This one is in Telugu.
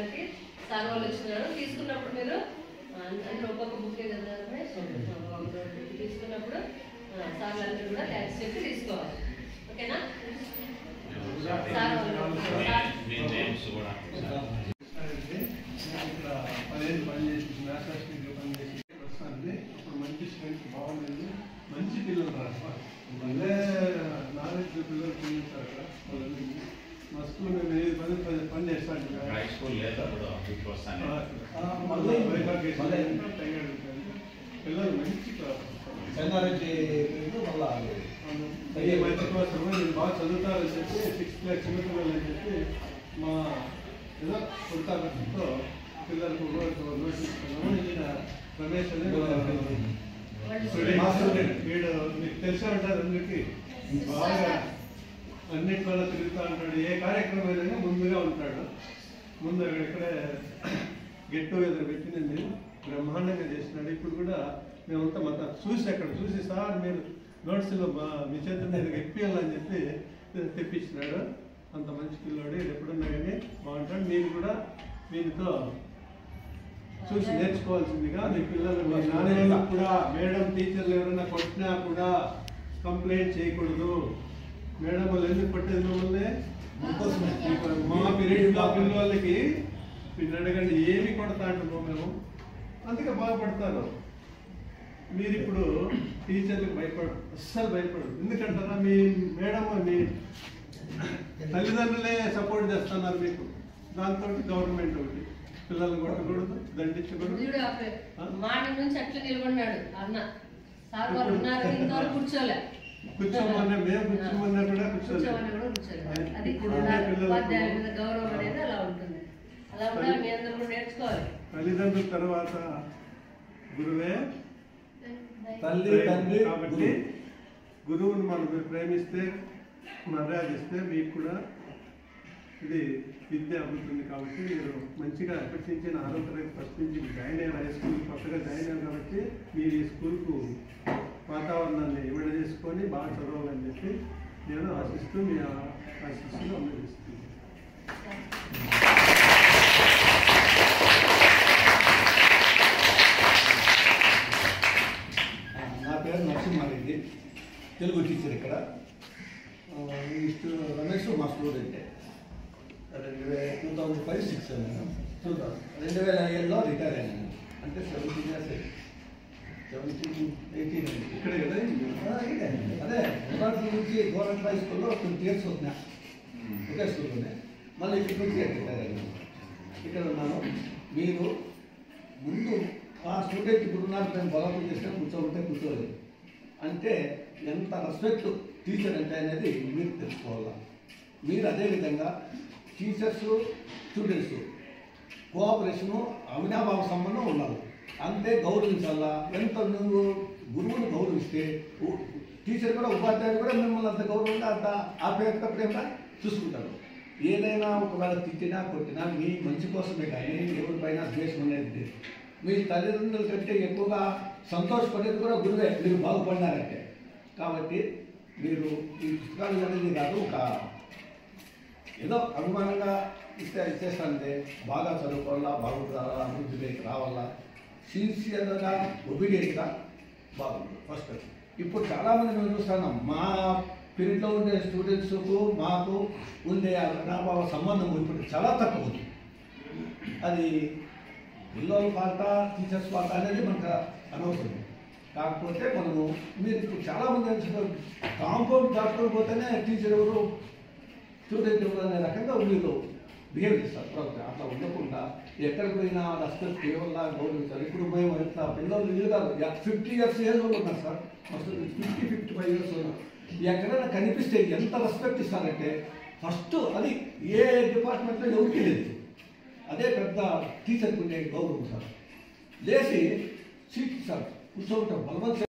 దానికి సార్ వాళ్ళు వచ్చినారు. తీసుకున్నప్పుడు మీరు అంటే ఒక్కొక్క బుక్ తీసుకున్నప్పుడు సార్లందరూ కూడా థ్యాంక్స్ చెప్పి తీసుకోవాలి. ఓకేనా? సార్ మంచి స్ట్రెంత్ బాగుంది, మంచి పిల్లలు రాస్తారు, మళ్ళీ నాలెడ్జ్ పిల్లలు పిల్లలు వాళ్ళని మా స్కూల్ మేము పని చేస్తాను. పిల్లలు మంచి సంగారెడ్డి మంచి కోసం నేను బాగా చదువుతారని చెప్పి 6th క్లాస్ చిన్నపిల్లలు అని చెప్పి మా ఏదో కొడతాతో పిల్లలకు నోటిస్తున్నాము. ఈయన రమేష్ అని వీడు మీకు తెలిసే ఉంటారు, అందరికీ బాగా అన్నింటిలో తిరుగుతూ ఉంటాడు. ఏ కార్యక్రమం అయినా ముందుగా ఉంటాడు. ముందు ఇక్కడే గెట్ టుగెదర్ పెట్టింది, బ్రహ్మాండంగా చేసినాడు. ఇప్పుడు కూడా మేమంతా మొత్తం అక్కడ చూసి సార్ మీరు నోట్స్లో మీ చేతుల మీద ఎప్పియాలని చెప్పి తెప్పించినాడు. అంత మంచి పిల్లోడు, ఎప్పుడున్నా కానీ బాగుంటాడు. మీరు కూడా వీరితో చూసి నేర్చుకోవాల్సిందిగా మీ పిల్లలు మీ నాన్నలు కూడా మేడం టీచర్లు ఎవరైనా కొట్టినా కూడా కంప్లైంట్ చేయకూడదు. మేడం వాళ్ళు ఎందుకు కొట్టేది వల్లే మా పీరియడ్ మా పిల్లలకి మీరు అడగండి ఏమి కొడతా అంటున్నాం మేము, అందుకే బాగుపడతారు. మీరు ఇప్పుడు టీచర్లకు అస్సలు భయపడదు. ఎందుకంటారా మీ మేడం మీ తల్లిదండ్రులే సపోర్ట్ చేస్తున్నారు మీకు. దాంతో గవర్నమెంట్ ఒకటి పిల్లల్ని కొట్టకూడదు, దండించకూడదు. మార్నింగ్ నుంచి అట్లా నిలబడినాడు అన్న. సార్ వాళ్ళు ఉన్నారు, కూర్చోలే. కూర్చోమన్నా మేము కూర్చోమన్నా కూడా అది గౌరవం అనేది అలా ఉంటుంది. అలా ఉండాలి, మీ అందరూ కూడా నేర్చుకోవాలి. తల్లిదండ్రుల తర్వాత గురువే తల్లి తండ్రి. కాబట్టి గురువుని మనం ప్రేమిస్తే మర్యాదిస్తే మీకు కూడా ఇది విద్య అవుతుంది. కాబట్టి మీరు మంచిగా ఎప్పటి నుంచి 6వ తరగతి ఫస్ట్ నుంచి జాయిన్ అయ్యారు, హై స్కూల్ కొత్తగా జాయిన్ అయ్యారు. కాబట్టి మీరు ఈ స్కూల్కు వాతావరణాన్ని ఇవిడ చేసుకొని బాగా చదవాలని చెప్పి నేను ఆశిస్తూ మీ ఆశిస్తూ అందజేస్తున్నాను. నా పేరు నరసింహారెడ్డి, తెలుగు టీచర్ ఇక్కడ. రమేష్ మా స్టూడెంటే. 2005-06 2007లో రిటైర్ అయినాను. అంటే 17 years 17-18 ఇక్కడే కదా. అదే ఉదాహరణ నుంచి గవర్నమెంట్ హై స్కూల్లో 20 years వస్తున్నా, ఒకే స్కూల్లోనే. మళ్ళీ ఇక్కడ నుంచి రిటైర్ అయినాను. ఇక్కడ ఉన్నాను. మీరు ముందు ఆ స్టూడెంట్ ఇప్పుడు ఉన్నారు, నేను బలపం చేస్తే కూర్చోబట్టే కూర్చోలేదు అంటే ఎంత రెస్పెక్ట్ టీచర్ అంటే అనేది మీరు తెలుసుకోవాలా. మీరు అదేవిధంగా టీచర్స్ స్టూడెంట్స్ కోఆపరేషను అవినాభావ సంబంధం ఉండాలి. అంతే గౌరవించాలా. ఎంత నువ్వు గురువుని గౌరవిస్తే టీచర్ కూడా ఉపాధ్యాయుడు కూడా మిమ్మల్ని అంత గౌరవంగా అంత ఆప్యాయత ప్రేమగా చూసుకుంటారు. ఏదైనా ఒకవేళ తిట్టినా కొట్టినా మీ మంచి కోసమే కానీ ఎవరిపైనా ద్వేషం అనేది. మీ తల్లిదండ్రుల కంటే ఎక్కువగా సంతోషపడేది కూడా గురువే, మీరు బాగుపడినారంటే. కాబట్టి మీరు ఈ పుస్తకాలు అనేది కాదు, ఒక ఏదో అభిమానంగా ఇచ్చేస్తానంటే బాగా చదువుకోవాలా, బాగుండాలా, అభివృద్ధిలోకి రావాలా, సిన్సియర్గా ఒబీడియంట్గా బాగుంటుంది ఫస్ట్. ఇప్పుడు చాలామంది మేము చూస్తున్నాం, మా పీరియడ్లో ఉండే స్టూడెంట్స్కు మాకు ఉండే అవినాభావ సంబంధం ఇప్పుడు చాలా తక్కువ ఉంది. అది పిల్లల పాట టీచర్స్ పాట అనేది మనకు అనవసరం. కాకపోతే మనము మీరు ఇప్పుడు చాలామంది కాంపౌండ్ డాక్టర్ పోతేనే టీచర్ ఎవరు స్టూడెంట్ ఎవరు అనే రకంగా మీరు బిహేవ్ చేస్తారు. అట్లా ఉండకుండా ఎక్కడికి పోయినా రెస్పెక్ట్ కేవలం గౌరవించాలి. ఇప్పుడు మేము ఇట్లా పిల్లలు ఇల్లు కాదు 50 years ఏజ్ వాళ్ళు ఉన్నారు సార్, 50-55 years ఉన్నారు. ఎక్కడైనా కనిపిస్తే ఎంత రెస్పెక్ట్ ఇస్తారంటే ఫస్ట్ అది ఏ డిపార్ట్మెంట్లో ఎవరికి లేదు. అదే పెద్ద టీచర్కి ఉండే గౌరవం సార్. లేచి సీట్ సార్ కూర్చోబెట్టాం బలవంతం